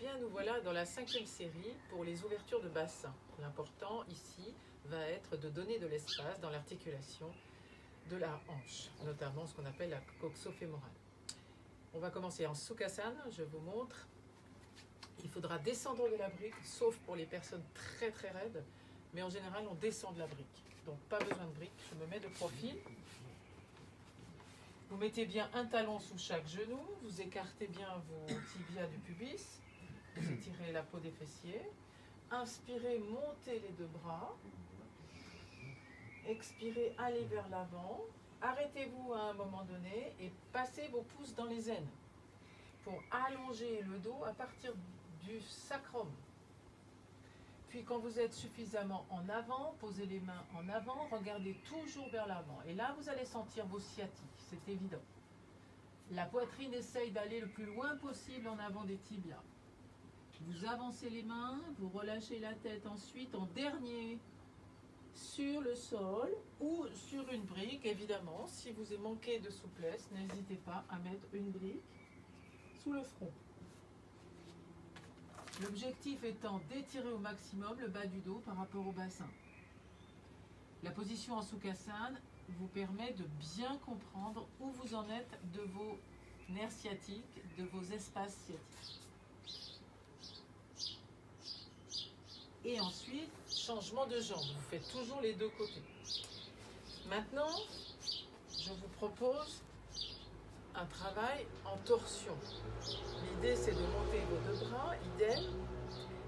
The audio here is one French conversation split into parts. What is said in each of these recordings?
bien, nous voilà dans la 5e série pour les ouvertures de bassin. L'important ici va être de donner de l'espace dans l'articulation de la hanche, notamment ce qu'on appelle la coxo-fémorale. On va commencer en Sukhasana, je vous montre. Il faudra descendre de la brique, sauf pour les personnes très très raides, mais en général on descend de la brique. Donc pas besoin de brique, je me mets de profil. Vous mettez bien un talon sous chaque genou, vous écartez bien vos tibias du pubis, vous étirez la peau des fessiers. Inspirez, montez les deux bras. Expirez, allez vers l'avant. Arrêtez-vous à un moment donné et passez vos pouces dans les aines pour allonger le dos à partir du sacrum. Puis quand vous êtes suffisamment en avant, posez les mains en avant, regardez toujours vers l'avant. Et là, vous allez sentir vos sciatiques, c'est évident. La poitrine essaye d'aller le plus loin possible en avant des tibias. Vous avancez les mains, vous relâchez la tête ensuite en dernier sur le sol ou sur une brique, évidemment. Si vous manquez de souplesse, n'hésitez pas à mettre une brique sous le front. L'objectif étant d'étirer au maximum le bas du dos par rapport au bassin. La position en Sukhasana vous permet de bien comprendre où vous en êtes de vos nerfs sciatiques, de vos espaces sciatiques. Et ensuite, changement de jambe. Vous faites toujours les deux côtés. Maintenant, je vous propose un travail en torsion. L'idée, c'est de monter vos deux bras, idem.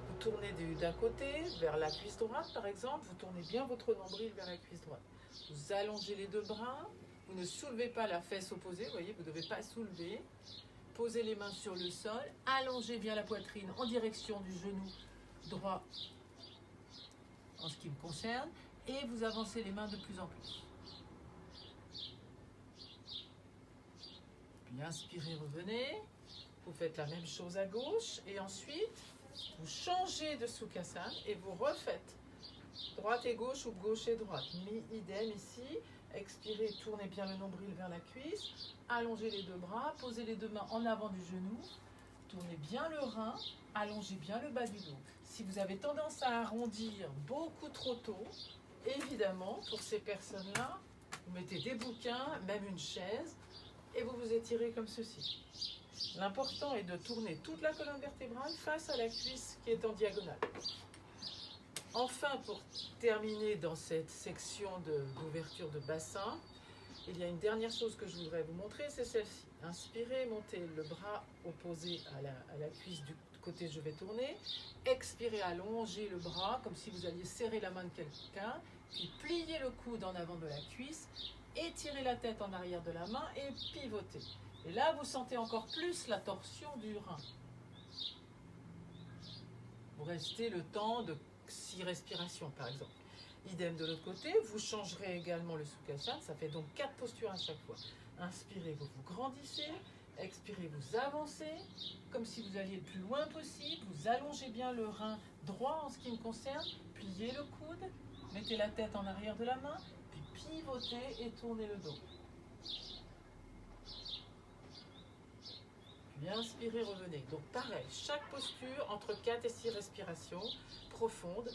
Vous tournez d'un côté vers la cuisse droite, par exemple. Vous tournez bien votre nombril vers la cuisse droite. Vous allongez les deux bras. Vous ne soulevez pas la fesse opposée. Vous voyez, vous ne devez pas soulever. Posez les mains sur le sol. Allongez bien la poitrine en direction du genou droit en ce qui me concerne. Et vous avancez les mains de plus en plus. Puis inspirez, revenez. Vous faites la même chose à gauche. Et ensuite, vous changez de Sukhasana et vous refaites droite et gauche ou gauche et droite. Idem ici. Expirez, tournez bien le nombril vers la cuisse. Allongez les deux bras. Posez les deux mains en avant du genou. Tournez bien le rein. Allongez bien le bas du dos. Si vous avez tendance à arrondir beaucoup trop tôt, évidemment, pour ces personnes-là, vous mettez des bouquins, même une chaise, et vous vous étirez comme ceci. L'important est de tourner toute la colonne vertébrale face à la cuisse qui est en diagonale. Enfin, pour terminer dans cette section d'ouverture de bassin, il y a une dernière chose que je voudrais vous montrer, c'est celle-ci. Inspirez, montez le bras opposé à la cuisse du côté je vais tourner. Expirez, allongez le bras comme si vous alliez serrer la main de quelqu'un. Puis pliez le coude en avant de la cuisse. Étirez la tête en arrière de la main et pivotez. Et là, vous sentez encore plus la torsion du rein. Vous restez le temps de 6 respirations, par exemple. Idem de l'autre côté, vous changerez également le Sukhasana, ça fait donc 4 postures à chaque fois. Inspirez, vous vous grandissez, expirez, vous avancez, comme si vous alliez le plus loin possible, vous allongez bien le rein droit en ce qui me concerne, pliez le coude, mettez la tête en arrière de la main, puis pivotez et tournez le dos. Puis inspirez, revenez. Donc pareil, chaque posture entre 4 et 6 respirations profondes,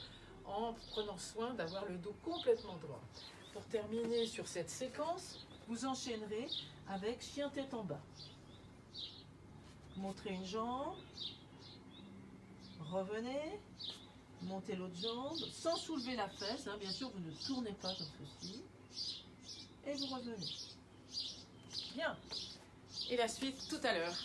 en prenant soin d'avoir le dos complètement droit. Pour terminer sur cette séquence, vous enchaînerez avec chien tête en bas. Montrez une jambe, revenez, montez l'autre jambe, sans soulever la fesse, hein, bien sûr vous ne tournez pas comme ceci, et vous revenez. Bien, et la suite tout à l'heure.